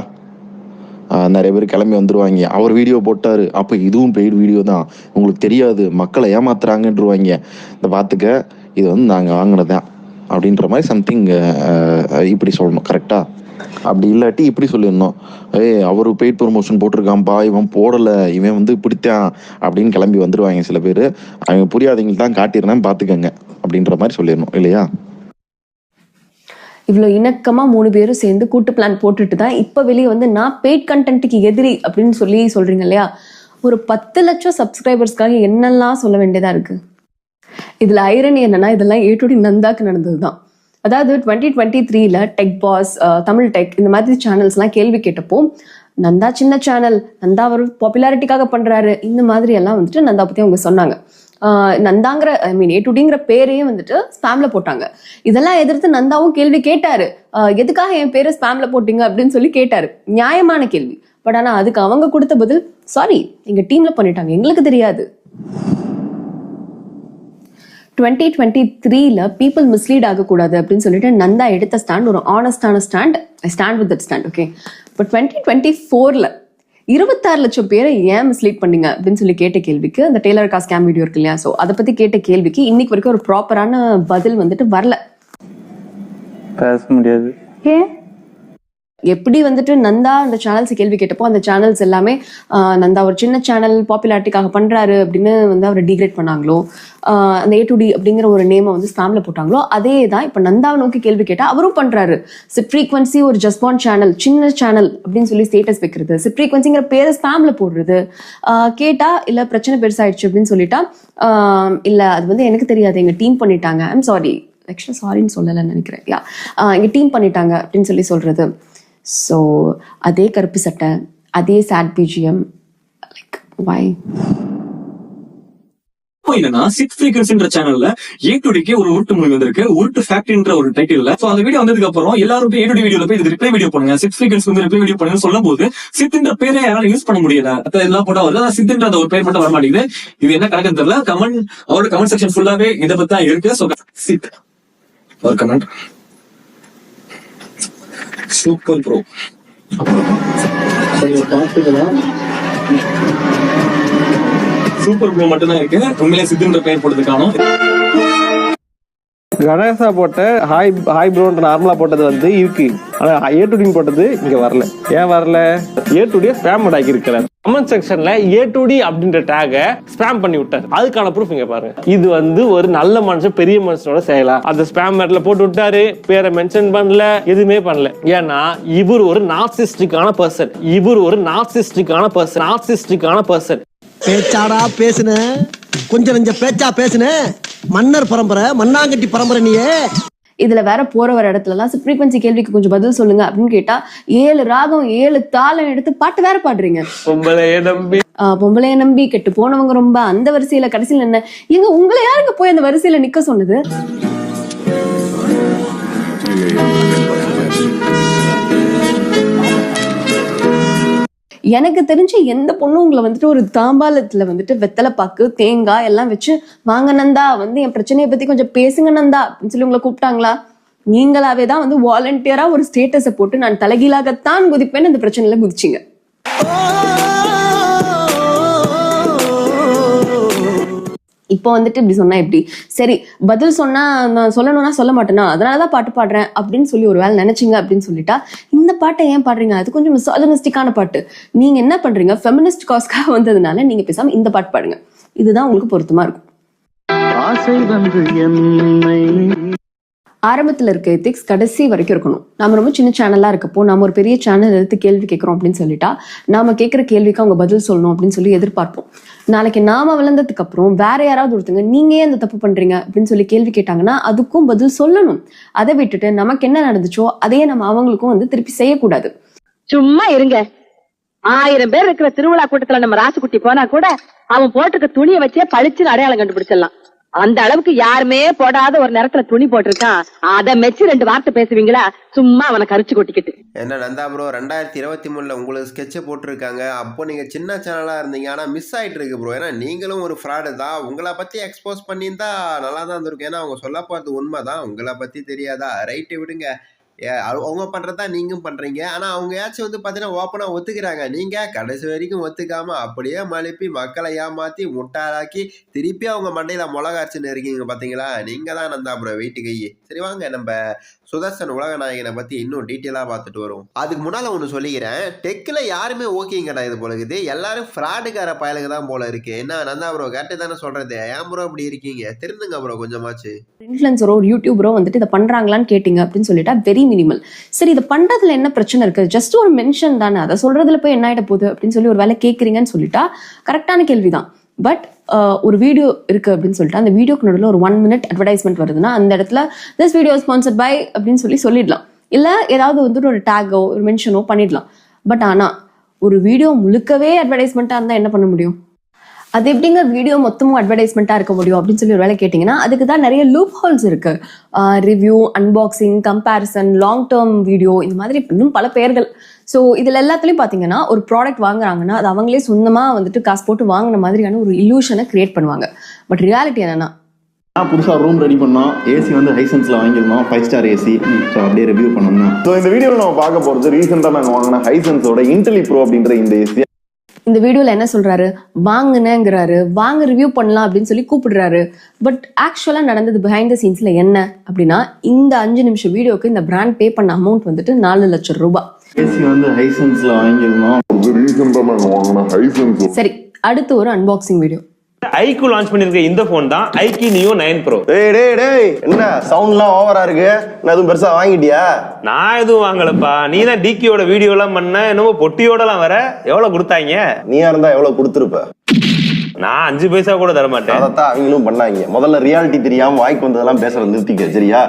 நிறைய பேர் கிளம்பி வந்துடுவாங்க, அவர் வீடியோ போட்டார், அப்போ இதுவும் பெய்டு வீடியோ தான், உங்களுக்கு தெரியாது, மக்களை ஏமாத்துறாங்கன்றுவாங்க, இந்த பார்த்துக்க இது வந்து நாங்கள் வாங்கினதான் அப்படின்ற மாதிரி சம்திங் இப்படி சொல்லணும். கரெக்டாக? அப்படி இல்லாட்டி இப்படி சொல்லிடணும், அவரு பெய்ட் ப்ரொமோஷன் போட்டிருக்கான்ப்பா, இவன் போடலை, இவன் வந்து இப்படித்தான் அப்படின்னு கிளம்பி வந்துடுவாங்க சில பேர். அவங்க புரியாதவங்களுக்கு தான் காட்டிடுறேன் பார்த்துக்கங்க அப்படின்ற மாதிரி சொல்லிடணும் இல்லையா? இவ்வளோ இணக்கமா 3 பேரும் சேர்ந்து கூட்டு பிளான் போட்டுட்டு தான் இப்போ வெளியே வந்து நான் பெய்ட் கண்டென்ட்டுக்கு எதிரி அப்படின்னு சொல்லி சொல்றீங்க இல்லையா? ஒரு 10 லட்சம் சப்ஸ்கிரைபர்ஸ்க்காக என்னெல்லாம் சொல்ல வேண்டியதா இருக்கு. இதுல ஐரனி என்னன்னா இதெல்லாம் A2D நந்தாக்கு நடந்ததுதான். அதாவது 2023 டெக் பாஸ், தமிழ் டெக் இந்த மாதிரி சேனல்ஸ்லாம் கேள்வி கேட்டப்போ நந்தா சின்ன சேனல், நந்தா அவர் பாப்புலாரிட்டிக்காக பண்றாரு, இந்த மாதிரி எல்லாம் வந்துட்டு நந்தா பத்தி அவங்க சொன்னாங்க. நந்தாங்கிற A2Dங்கிற பேரையே வந்துட்டு ஸ்பேம்ல போட்டாங்க. இதெல்லாம் எதிர்த்து நந்தாவும் கேள்வி கேட்டாரு, எதுக்காக என் பேரை ஸ்பேம்ல போட்டீங்க அப்படின்னு சொல்லி கேட்டாரு. நியாயமான கேள்வி. பட் ஆனா அதுக்கு அவங்க கொடுத்த பதில், சாரி எங்க டீம்ல பண்ணிட்டாங்க, எங்களுக்கு தெரியாது. 2023 பீப்புள் மிஸ்லீட் ஆகக்கூடாது அப்படின்னு சொல்லிட்டு நந்தா எடுத்த ஸ்டாண்ட் ஒரு ஆனஸ்டான stand. I stand with that stand. Okay, இப்போ 2024 26 லட்சம் பேரை ஏன் மிஸ்லீட் பண்ணீங்க அப்படின்னு சொல்லி கேட்ட கேள்விக்கு, அந்த டெய்லர் காஸ் ஸ்கேம் வீடியோ இருக்கு இல்லையா, ஸோ அதை பத்தி கேட்ட கேள்விக்கு இன்னைக்கு வரைக்கும் ஒரு ப்ராப்பரான பதில் வந்துட்டு வரல. பேச முடியாது. ஏன்? எப்படி வந்துட்டு நந்தா அந்த சேனல்ஸ் கேள்வி கேட்டப்போ அந்த சேனல்ஸ் எல்லாமே நந்தா ஒரு சின்ன சேனல் பாப்புலாரிட்டிக்காக பண்றாரு அப்படின்னு வந்து அவரை டிகிரேட் பண்ணாங்களோ, அந்த A2D அப்படிங்கிற ஒரு நேமை வந்து ஸ்பேம்ல போட்டாங்களோ, அதே தான் இப்போ நந்தாவை நோக்கி கேள்வி கேட்டா அவரும் பண்றாரு. சிட் ஃப்ரீக்வன்சி ஒரு ஜஸ்பான் சேனல், சின்ன சேனல் அப்படின்னு சொல்லி ஸ்டேட்டஸ் வைக்கிறது, சிட் ஃப்ரீக்வன்சிங்கிற பேரை ஸ்பேம்ல போடுறது, கேட்டா இல்ல பிரச்சனை பெருசாயிடுச்சு அப்படின்னு சொல்லிட்டா இல்ல அது வந்து எனக்கு தெரியாது எங்க டீம் பண்ணிட்டாங்க, ஐம் சாரி, ஆக்சுவலா சாரின்னு சொல்லலைன்னு நினைக்கிறேன், எங்க டீம் பண்ணிட்டாங்க அப்படின்னு சொல்லி சொல்றது. ஸோ அதே கருப்பு சட்டை, அதே சேட் பிஜிஎம், லைக் வை? என்னன்னா சிட் ஃப்ரீக்வன்சின்ற சேனல்ல A2Dக்கு ஒரு உருட்டு மூவி வந்திருக்கு, உருட்டு ஃபேக்டரின்ற ஒரு டைட்டில். சோ அந்த வீடியோ வந்ததுக்கு அப்புறம் எல்லாரும் போய் A2D வீடியோல போய் இது ரிப்ளை வீடியோ பண்ணுங்க, சிட் ஃப்ரீக்வன்சி வந்து ரிப்ளை வீடியோ பண்ணுங்க சொல்லும் போது சித்ன்ற பேரை யாராலும் யூஸ் பண்ண முடியல. எல்லாம் போட்டா வருது, சித்ன்ற அந்த ஒரு பேர் மட்டும் வர மாட்டேங்குது. இது என்ன கணக்குன்னு தெரியல. அவரோட கமெண்ட் செக்ஷன் ஃபுல்லாவே இதை பத்தி தான் இருக்கு. சோ சித் ஒரு comment super bro, super bro மட்டும் தான் இருக்கு. உண்மையிலே சித்துன்ற பெயர் போட்டது காணும். கணேசா போட்ட ஹாய் ப்ரோன்ற நார்மலா போட்டது வந்து இருக்கு, ஆனா A2D போட்டது இங்க வரல. ஏன் வரல? A2D ஸ்பேம் ஆக்கி இருக்கிறார். கமெண்ட் செக்ஷன்ல A2D அப்படின்ற டேக ஸ்பேம் பண்ணி விட்டார். அதுக்கான ப்ரூஃப் இங்க பாருங்க. இது வந்து ஒரு நல்ல மனுஷன், பெரிய மனுஷனோட செய்யலாம். அந்த ஸ்பேம் மேட்ல போட்டு விட்டாரு, பேரை மென்ஷன் பண்ணல, எதுவுமே பண்ணல. ஏன்னா இவர் ஒரு நார்சிஸ்டிக்கான பர்சன். பேச்சாடா பேசுன, கொஞ்சம் நெஞ்ச பேச்சா பேசுன, மன்னர் பரம்பரை, மண்ணாங்கட்டி பரம்பரை நீயே. இதுல வேற போற வர இடத்துல எல்லாம் ஃப்ரீக்வன்சி கேள்விக்கு கொஞ்சம் பதில் சொல்லுங்க அப்படின்னு கேட்டா 7 ராகம் 7 தாளம் எடுத்து பாட்டு வேற பாடுறீங்க. பொம்பளைய நம்பி கெட்டு போனவங்க ரொம்ப, அந்த வரிசையில கடைசியில என்ன எங்க உங்களை யாருங்க போய் அந்த வரிசையில நிக்க சொன்னது? எனக்கு தெரிஞ்சு எந்த பொண்ணும் உங்களை வந்துட்டு ஒரு தாம்பாலத்துல வந்துட்டு வெத்தலை பாக்கு தேங்காய் எல்லாம் வச்சு வாங்க நந்தா வந்து என் பிரச்சனையை பத்தி கொஞ்சம் பேசுங்க நந்தா அப்படின்னு சொல்லி உங்களை கூப்பிட்டாங்களா? நீங்களாவே தான் வந்து வாலண்டியரா ஒரு ஸ்டேட்டஸை போட்டு நான் தலைகீழாகத்தான் குதிப்பேன்னு அந்த பிரச்சனையில குதிச்சிங்க. இப்போ வந்துட்டு இப்படி சொன்னா எப்படி சரி? பதில் சொன்னா நான் சொல்லணும்னா சொல்ல மாட்டேனா, அதனாலதான் பாட்டு பாடுறேன் அப்படின்னு சொல்லி ஒரு வேலை நினைச்சீங்க அப்படின்னு சொல்லிட்டா இந்த பாட்டை ஏன் பாடுறீங்க? அது கொஞ்சம் மிசாஜனிஸ்டிக்கான பாட்டு. நீங்க என்ன பண்றீங்க? ஃபெமினிஸ்ட் காஸ்க்காக வந்ததுனால நீங்க பேசாம இந்த பாட்டு பாடுங்க. இதுதான் உங்களுக்கு பொருத்தமா இருக்கும். ஆரம்பத்தில் இருக்க எத்திக்ஸ் கடைசி வரைக்கும் இருக்கணும். நம்ம ரொம்ப சின்ன சேனலா இருக்கப்போ நம்ம ஒரு பெரிய சேனல் எடுத்து கேள்வி கேட்கிறோம் அப்படின்னு சொல்லிட்டா நாம கேட்கிற கேள்விக்கு அவங்க பதில் சொல்லணும் அப்படின்னு சொல்லி எதிர்பார்ப்போம். நாளைக்கு நாம வளர்ந்ததுக்கு அப்புறம் வேற யாராவது ஒருத்தங்க நீங்க ஏன் அந்த தப்பு பண்றீங்க அப்படின்னு சொல்லி கேள்வி கேட்டாங்கன்னா அதுக்கும் பதில் சொல்லணும். அதை விட்டுட்டு நமக்கு என்ன நடந்துச்சோ அதையே நம்ம அவங்களுக்கும் வந்து திருப்பி செய்யக்கூடாது. சும்மா இருங்க. 1000 பேர் இருக்கிற திருவிழா கூட்டத்துல நம்ம ராசுக்குட்டி போனா கூட அவன் போட்டிருக்க துணியை வச்சே பளிச்சுன்னு அடையாளம் கண்டுபிடிச்சிடலாம். அந்த அளவுக்கு யாருமே போடாத ஒரு நேரத்துல துணி போட்டிருக்கான். அதை மெச்சு 2 வார்த்தை பேசுவீங்களா? சும்மா அவனை கரிச்சு கொட்டிக்கிட்டு. என்ன நந்தா ப்ரோ, 2023 உங்களுக்கு ஸ்கெட்சை போட்டிருக்காங்க. அப்போ நீங்க சின்ன சேனலா இருந்தீங்க, ஆனா மிஸ் ஆயிட்டு இருக்கு ப்ரோ. ஏன்னா நீங்களும் ஒரு ஃப்ராடு தான். உங்களை பத்தி எக்ஸ்போஸ் பண்ணியிருந்தா நல்லா தான் இருந்திருக்கும். ஏன்னா அவங்க சொல்ல போறது உண்மைதான். உங்களை பத்தி தெரியாதா? ரைட்டு விடுங்க. அவங்க பண்றதா நீங்களும் பண்றீங்க. ஆனா அவங்க யாச்சும் வந்து பாத்தீங்கன்னா ஓப்பனா ஒத்துக்கிறாங்க. நீங்க கடைசி வரைக்கும் ஒத்துக்காம அப்படியே மழுப்பி மக்களை ஏமாத்தி முட்டாளாக்கி திருப்பி அவங்க மண்டையில மிளகாச்சுன்னு இருக்கீங்க பாத்தீங்களா? நீங்க தான் நந்தா ப்ரோ வெயிட்டு கை. சரி வாங்க நம்ம சுதர்சன் உலக நாயகனை பத்தி இன்னும் டீட்டெயிலா பார்த்துட்டு வரும். அதுக்கு முன்னால ஒண்ணு சொல்லிக்கிறேன், டெக்ல யாருமே ஓகேங்கடா இது போல இருக்குது. எல்லாரும் ஃப்ராடுக்கார பயலுக்கு தான் போல இருக்கு. என்ன நந்தா ப்ரோ கரெக்டு தானே சொல்றது? ஏன் ப்ரோ அப்படி இருக்கீங்க? திருந்துங்க ப்ரோ கொஞ்சமாச்சு. இன்ஃப்ளூயன்சரோ ஒரு யூடியூபரோ வந்துட்டு இதை பண்றாங்களான்னு கேட்டீங்க அப்படின்னு சொல்லிட்டா வெரி மினிமல். சரி இதை பண்றதுல என்ன பிரச்சனை இருக்கு? ஜஸ்ட் ஒரு மென்ஷன் தானே, அதை சொல்றதுல போய் என்ன ஆயிட போகுது அப்படின்னு சொல்லி ஒரு வேலை கேட்குறீங்கன்னு சொல்லிட்டா கரெக்டான கேள்விதான். பட் ஒரு வீடியோ இருக்கு அப்படின்னு சொல்லிட்டு அந்த வீடியோக்கு நடுவில் ஒரு 1 minute அட்வர்டைஸ்மெண்ட் வருதுன்னா அந்த இடத்துல திஸ் வீடியோ ஸ்பான்சர்ட் பை அப்படின்னு சொல்லி சொல்லிடலாம். இல்ல ஏதாவது வந்து ஒரு டேகோ ஒரு மென்ஷனோ பண்ணிடலாம். பட் ஆனா ஒரு வீடியோ முழுக்கவே அட்வர்டைஸ்மெண்ட்டா இருந்தா என்ன பண்ண முடியும்? அது எப்படிங்க வீடியோ மொத்தமும் அட்வர்டைஸ்மெண்ட்டாக இருக்க முடியும் அப்படின்னு சொல்லி ஒரு வேலை கேட்டிங்கன்னா அதுக்கு தான் நிறைய லூப் ஹோல்ஸ் இருக்கு. Review, unboxing, comparison, long term video, இந்த மாதிரி இன்னும் பல பெயர்கள். ஸோ இதில் எல்லாத்துலேயும் பார்த்தீங்கன்னா ஒரு ப்ராடக்ட் வாங்குறாங்கன்னா அது அவங்களே சொந்தமாக வந்துட்டு காசு போட்டு வாங்கின மாதிரியான ஒரு இல்யூஷனை கிரியேட் பண்ணுவாங்க. பட் ரியாலிட்டி என்னன்னா, புதுசாக ரூம் ரெடி பண்ணோம், ஏசி வந்து ஹைசன்ஸில் வாங்கியிருந்தோம், 5 ஸ்டார் ஏசி. ஸோ அப்படியே ரிவ்யூ பண்ணோம்னா ஸோ இந்த வீடியோவில் நம்ம பார்க்க போகிறது ரீசெண்டாக நாங்கள் வாங்கின ஹைசன்ஸோட இன்டெலி ப்ரோ அப்படின்ற இந்த ஏசி. இந்த வீடியோல என்ன சொல்றாரு, வாங்குனேங்கிறாரு, வாங்க ரிவ்யூ பண்ணலாம் அப்படின்னு சொல்லி கூப்பிடுறாரு. பட் ஆக்சுவலா நடந்தது பிஹைண்ட் த சீன்ஸ்ல என்ன அப்படின்னா, இந்த 5 நிமிஷம் வீடியோக்கு இந்த பிராண்ட் பே பண்ண அமௌண்ட் வந்துட்டு 4 லட்சம் ரூபாய். சரி, அடுத்து ஒரு அன்பாக்சிங் வீடியோ. ஐக்யூ லான்ச் பண்ணிருக்க இந்த போன் தான் ஐக்யூ நியோ 9 Pro. டேய் என்ன சவுண்ட்லாம் ஓவரா இருக்கு? நான் எதுவும் பெருசா வாங்கிட்டியா? நான் எதுவும் வாங்கலப்பா, நீ தான் டிகியோட வீடியோ எல்லாம் பண்ண, என்னமோ பொட்டியோடலாம் வர. எவ்வளவு கொடுத்தாங்க? நீயா இருந்தா எவ்வளவு கொடுத்துருப்ப? நான் 5 பைசா கூட தர மாட்டேன். அதைத்தான் அவங்களும் பண்ணாங்க. முதல்ல ரியாலிட்டி தெரியாம வாய்க்கு வந்ததெல்லாம் பேசுறது நிறுத்திக்க, சரியா?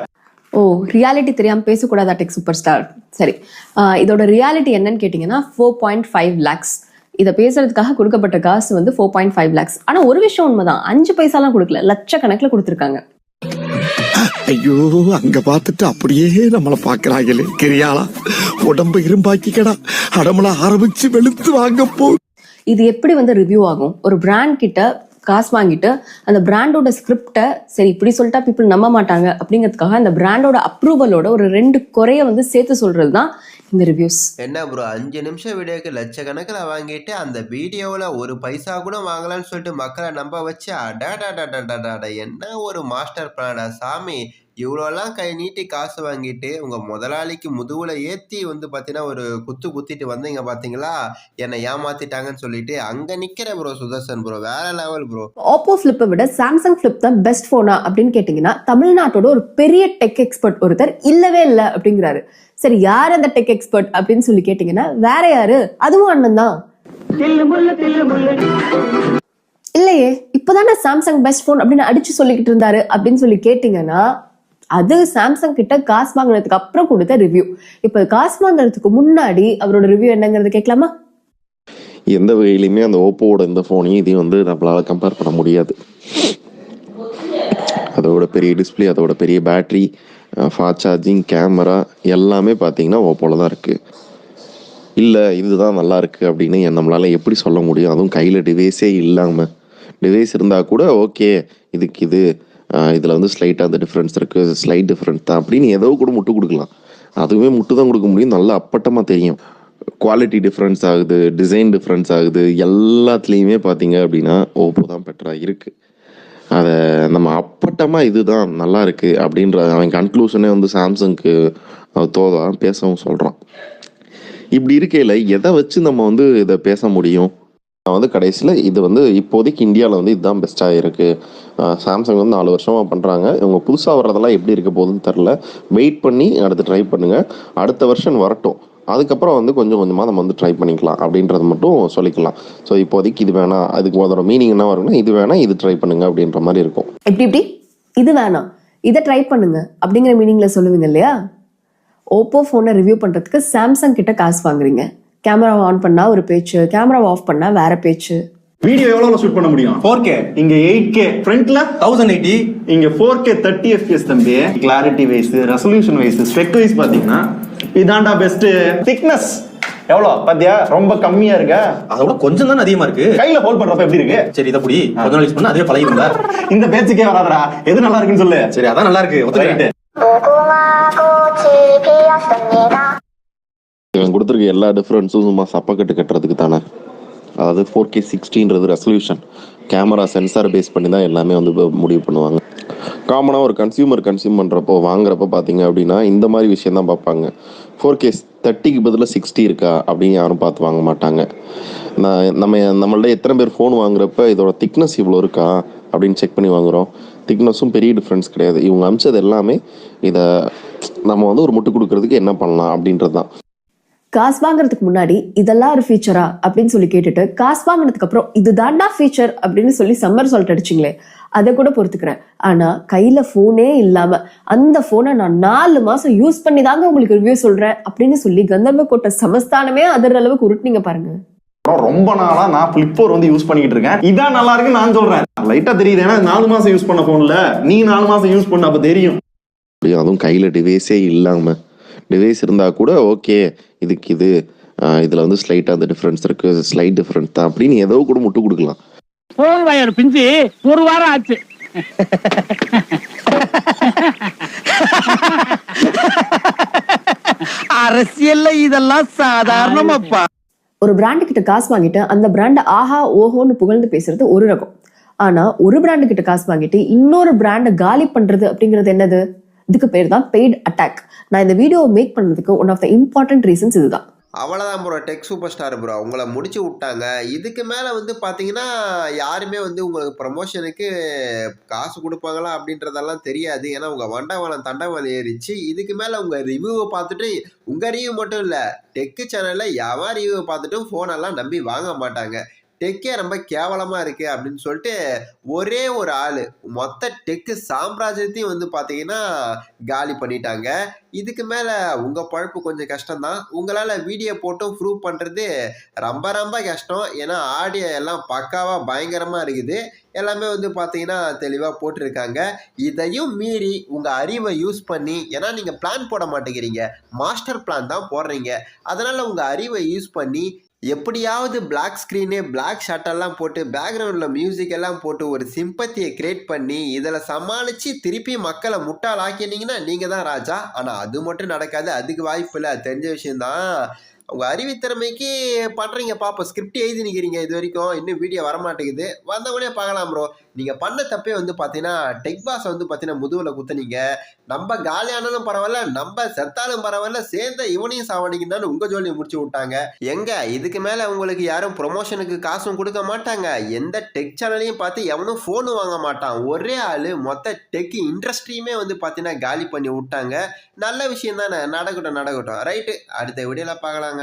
ஓ, ரியாலிட்டி தெரியாம பேசக்கூடாதா டெக் சூப்பர் ஸ்டார்? சரி, இதோட ரியாலிட்டி என்னன்னு கேட்டீங்கன்னா 4.5 lakhs. இதை பேசுறதுக்காக கொடுக்கப்பட்ட காசு வந்து 4.5 lakhs. ஆனா ஒரு விஷயம் உண்மைதான், 5 பைசாலாம் கொடுக்கல, லட்சக்கணக்கில் கொடுத்துருக்காங்க. ஐயோ, அங்க பார்த்துட்டு அப்படியே நம்மள பாக்குறாங்களே, கிரியாளா உடம்பு இரும்பாக்கிக்கடா, அடமல ஆரம்பிச்சு வெளுத்து வாங்க போ. இது எப்படி வந்து ரிவ்யூ ஆகும்? ஒரு பிராண்ட் கிட்ட காசு வாங்கிட்டு அந்த பிராண்டோட ஸ்கிரிப்டை சரி இப்படி சொல்லிட்டா பீப்புள் நம்ப மாட்டாங்க அப்படிங்கிறதுக்காக அந்த பிராண்டோட அப்ரூவலோட ஒரு 2 குறைய வந்து சேர்த்து சொல்றது தான் இந்த ரிவ்யூஸ். என்ன ப்ரோ, 5 நிமிஷம் வீடியோக்கு லட்சக்கணக்கில் வாங்கிட்டு அந்த வீடியோவில் ஒரு பைசா கூட வாங்கலான்னு சொல்லிட்டு மக்களை நம்ப வச்சு அடாடாடாடாடா, என்ன ஒரு மாஸ்டர் பிளானா சாமி. இவ்வளோலாம் கை நீட்டி காசு வாங்கிட்டு உங்கள் முதலாளிக்கு முதுகுல ஏற்றி வந்து பார்த்தீங்கன்னா ஒரு குத்திட்டு வந்தீங்க பார்த்தீங்களா, என்னை ஏமாத்திட்டாங்கன்னு சொல்லிட்டு அங்கே நிற்கிற ப்ரோ சுதர்சன் ப்ரோ, வேற லெவல் ப்ரோ. ஓப்போ ஃபிளிப்பை விட சாம்சங் ஃபிளிப் தான் பெஸ்ட் ஃபோனா அப்படின்னு கேட்டிங்கன்னா, தமிழ்நாட்டோட ஒரு பெரிய டெக் எக்ஸ்பர்ட் ஒருத்தர் இல்லவே இல்லை அப்படிங்கிறாரு. சரி, யார் அந்த டெக் எக்ஸ்பர்ட் அப்படின்னு சொல்லி கேட்டிங்கன்னா வேற யாரு, அதுவும் அண்ணன் தான். இல்லையே, இப்பதானே சாம்சங் பெஸ்ட் போன் அப்படின்னு அடிச்சு சொல்லிக்கிட்டு இருந்தாரு அப்படின்னு சொல்லி கேட்டீங்கன்னா, அது சாம்சங் கிட்ட காசு வாங்கினதுக்கு அப்புறம் கொடுத்த ரிவ்யூ. இப்ப காசு வாங்குறதுக்கு முன்னாடி அவரோட ரிவ்யூ என்னங்கிறது கேட்கலாமா? எந்த வகையிலுமே அந்த ஓப்போவோட இந்த ஃபோனையும் இதையும் வந்து நம்மளால கம்பேர் பண்ண முடியாது. அதோட பெரிய டிஸ்பிளே, அதோட பெரிய பேட்டரி, ஃபாஸ்ட் சார்ஜிங், கேமரா எல்லாமே பார்த்தீங்கன்னா ஓப்போல தான் இருக்குது. இல்லை இதுதான் நல்லா இருக்குது அப்படின்னு நம்மளால எப்படி சொல்ல முடியும்? அதுவும் கையில் டிவைஸே இல்லாமல். டிவைஸ் இருந்தால் கூட ஓகே, இது இதில் வந்து ஸ்லைட்டாக அந்த டிஃப்ரென்ஸ் இருக்குது, ஸ்லைட் டிஃப்ரென்ஸ் தான் அப்படின்னு ஏதோ கூட முட்டு கொடுக்கலாம். அதுவுமே முட்டு தான் கொடுக்க முடியும், நல்லா அப்பட்டமாக தெரியும். குவாலிட்டி டிஃப்ரென்ஸ் ஆகுது, டிசைன் டிஃப்ரென்ஸ் ஆகுது, எல்லாத்துலேயுமே பார்த்தீங்க அப்படின்னா ஓப்போ தான் பெட்டராக இருக்குது. அதை நம்ம அப்பட்டமாக இதுதான் நல்லா இருக்குது அப்படின்ற அவன் கன்க்ளூஷனே வந்து சாம்சங்க்கு தோதான் பேசவும் சொல்கிறான். இப்படி இருக்கையில் எதை வச்சு நம்ம வந்து இதை பேச முடியும்? நான் வந்து கடைசியில் இது வந்து இப்போதைக்கு இந்தியாவில் வந்து இதுதான் பெஸ்ட்டாக இருக்குது. சாம்சங் வந்து 4 வருஷமாக பண்ணுறாங்க. இவங்க புதுசாக வர்றதெல்லாம் எப்படி இருக்க போகுதுன்னு தெரில. வெயிட் பண்ணி அடுத்து ட்ரை பண்ணுங்கள். அடுத்த வருஷன் வரட்டும், அதுக்கப்புறம் வந்து கொஞ்சம் கொஞ்சமாக நம்ம வந்து ட்ரை பண்ணிக்கலாம் அப்படின்றத மட்டும் சொல்லிக்கலாம். ஸோ இப்போதைக்கு இது வேணாம், அதுக்கு அதோட மீனிங் என்ன வரும்னா இது வேணாம், இது ட்ரை பண்ணுங்க அப்படின்ற மாதிரி இருக்கும். எப்படி இது வேணாம், இதை ட்ரை பண்ணுங்க அப்படிங்கிற மீனிங்ல சொல்லுவீங்க இல்லையா? ஓப்போ ஃபோனை ரிவ்யூ பண்றதுக்கு சாம்சங் கிட்ட காசு வாங்குறீங்க. கேமரா ஆன் பண்ணா ஒரு பேச்சு, கேமரா ஆஃப் பண்ணா வேற பேச்சு. வீடியோ எவ்வளவு ஷூட் பண்ண முடியும்? 4K, இங்க 8K, ஃப்ரண்ட்ல 1080, இங்க 4K 30 FPS தம்பி. Clarity wise, resolution wise, spec wise பாத்தீங்கன்னா இதாண்டா பெஸ்ட். திக்னஸ் எவ்வளோ பாத்தியா? ரொம்ப கம்மியா இருக்கா? அதோட கொஞ்சம் தான் அதிகமா இருக்கு. கையில ஹோல்ட் பண்றப்ப எப்படி இருக்கு? சரி, இதை புடி, கொஞ்ச நாள் யூஸ் பண்ணா அதே பழகிருந்தா. இந்த பேச்சுக்கே வராதடா, எது நல்லா இருக்குன்னு சொல்லு. சரி, அதான் நல்லா இருக்கு, ஒத்துக்கிட்டு. இவன் கொடுத்துருக்க எல்லா டிஃப்ரென்ஸும் சும்மா சப்பக்கட்டு கட்டுறதுக்கு தானே. அதாவது 4K 60ன்றது ரெசல்யூஷன், கேமரா சென்சார் பேஸ் பண்ணி தான் எல்லாமே வந்து முடிவு பண்ணுவாங்க. காமனாக ஒரு கன்சியூம் பண்ணுறப்போ வாங்குறப்போ பார்த்தீங்க அப்படின்னா இந்த மாதிரி விஷயம் தான் பார்ப்பாங்க. 4K 30க்கு பதிலாக 60 இருக்கா அப்படின்னு யாரும் பார்த்து வாங்க மாட்டாங்க. நம்மள்ட எத்தனை பேர் ஃபோன் வாங்குறப்ப இதோட திக்னஸ் இவ்வளோ இருக்கா அப்படின்னு செக் பண்ணி வாங்குகிறோம். திக்னஸும் பெரிய டிஃப்ரென்ஸ் கிடையாது. இவங்க அமிச்சது எல்லாமே இதை நம்ம வந்து ஒரு முட்டு கொடுக்கறதுக்கு என்ன பண்ணலாம் அப்படின்றது தான். காசு வாங்குறதுக்கு முன்னாடி இதெல்லாம் ஒரு ஃபீச்சரா அப்படின்னு சொல்லி கேட்டுட்டு காசு வாங்கினதுக்கு அப்புறம் இதுதான்டா ஃபீச்சர் அப்படின்னு சொல்லி சம்மர் சொல்லிட்டு அடிச்சிங்களே, அதை கூட பொறுத்துக்கிறேன். ஆனா கையில போனே இல்லாம அந்த போனை நான் 4 மாசம் யூஸ் பண்ணி தாங்க உங்களுக்கு ரிவ்யூ சொல்றேன் அப்படின்னு சொல்லி கந்தர்வ கோட்டை சமஸ்தானமே அதர் அளவுக்கு உருட்டுனீங்க பாருங்க. ரொம்ப நாளா நான் ஃபிளிப் வந்து யூஸ் பண்ணிட்டு இருக்கேன். இதான் நல்லா இருக்குன்னு நான் சொல்றேன். லைட்டா தெரியுது, ஏன்னா 4 மாசம் யூஸ் பண்ண போன்ல நீ 4 மாசம் யூஸ் பண்ண அப்ப தெரியும். அதுவும் கையில டிவைஸே இல்லாம. டிவைஸ் இருந்தா கூட ஓகே, இதுல வந்து ஸ்லைட்டா அந்த டிஃபரன்ஸ் இருக்கு, ஸ்லைட் டிஃபரன்ஸ் தான் அப்படின்னு ஏதோ கூட முட்டு கொடுக்கலாம். போன் வயர் பிஞ்சு 1 வாரம் ஆச்சு. அரசியல்ல இதெல்லாம் சாதாரணமாப்பா. ஒரு பிராண்டு கிட்ட காசு வாங்கிட்டு அந்த பிராண்டை ஆஹா ஓஹோன்னு புகழ்ந்து பேசுறது ஒரு ரகம். ஆனா ஒரு பிராண்டு கிட்ட காசு வாங்கிட்டு இன்னொரு பிராண்டை காலி பண்றது அப்படிங்கிறது என்னது? இதுக்கு பேர் தான் பெய்ட் அட்டாக். நான் இந்த வீடியோவை மேக் பண்ணதுக்கு one of the important reasons இதுதான். அவ்வளோதான் bro, tech super star bro உங்களை முடிச்சு விட்டாங்க. இதுக்கு மேலே வந்து பார்த்தீங்கன்னா யாருமே வந்து உங்களுக்கு ப்ரமோஷனுக்கு காசு கொடுப்பாங்களா அப்படின்றதெல்லாம் தெரியாது. ஏன்னா உங்கள் வண்டவாளம் தண்டவாளம் ஏறிச்சு. இதுக்கு மேலே உங்கள் ரிவ்யூவை பார்த்துட்டு உங்கள் ரிவ்யூ மட்டும் இல்லை, டெக்கு சேனலில் எவன் ரிவ்யூவை பார்த்துட்டும் ஃபோனெல்லாம் நம்பி வாங்க மாட்டாங்க. டெக்கே ரொம்ப கேவலமாக இருக்குது அப்படின்னு சொல்லிட்டு ஒரே ஒரு ஆள் மொத்த டெக்கு சாம்ராஜ்யத்தையும் வந்து பார்த்தீங்கன்னா காலி பண்ணிட்டாங்க. இதுக்கு மேலே உங்கள் பழப்பு கொஞ்சம் கஷ்டம்தான். உங்களால் வீடியோ போட்டும் ப்ரூவ் பண்ணுறது ரொம்ப ரொம்ப கஷ்டம். ஏன்னா ஆடியோ எல்லாம் பக்காவாக பயங்கரமாக இருக்குது. எல்லாமே வந்து பார்த்தீங்கன்னா தெளிவாக போட்டிருக்காங்க. இதையும் மீறி உங்கள் அறிவை யூஸ் பண்ணி, ஏன்னா நீங்கள் பிளான் போட மாட்டேங்கிறீங்க, மாஸ்டர் பிளான் தான் போடுறீங்க. அதனால் உங்கள் அறிவை யூஸ் பண்ணி எப்படியாவது பிளாக் ஸ்க்ரீனு பிளாக் ஷட்டெல்லாம் போட்டு பேக்ரவுண்டில் மியூசிக் எல்லாம் போட்டு ஒரு சிம்பத்தியை கிரியேட் பண்ணி இதில் சமாளித்து திருப்பி மக்களை முட்டாள் ஆக்கினீங்கன்னா நீங்கள் தான் ராஜா. ஆனால் அது மட்டும் நடக்காது, அதுக்கு வாய்ப்பு இல்லை, தெரிஞ்ச விஷயந்தான். உங்கள் அறிவுத்திறமைக்கு பண்ணுறீங்க பாப்போம். ஸ்கிரிப்ட் எழுதி நிற்கிறீங்க, இது வரைக்கும் இன்னும் வீடியோ வரமாட்டேங்குது. வந்தவொடனே பார்க்கலாம் ப்ரோ. நீங்கள் பண்ண தப்பே வந்து பார்த்தீங்கன்னா டெக் பாஸை வந்து பார்த்தீங்கன்னா முதுகில் குத்துனீங்க. நம்ம காலியானாலும் பரவாயில்ல, நம்ம செத்தாலும் பரவாயில்ல, சேர்ந்த இவனையும் சாவடிக்குன்னு உங்கள் ஜோலியை முடிச்சு விட்டாங்க. இதுக்கு மேலே உங்களுக்கு யாரும் ப்ரொமோஷனுக்கு காசும் கொடுக்க மாட்டாங்க. எந்த டெக் சேனலையும் பார்த்து எவனும் ஃபோனும் வாங்க மாட்டான். ஒரே ஆள் மொத்த டெக் இண்டஸ்ட்ரியுமே வந்து பார்த்தீங்கன்னா காலி பண்ணி விட்டாங்க. நல்ல விஷயம் தானே, நடக்கட்டும். ரைட்டு, அடுத்த வீடியோவில் பார்க்கலாம்.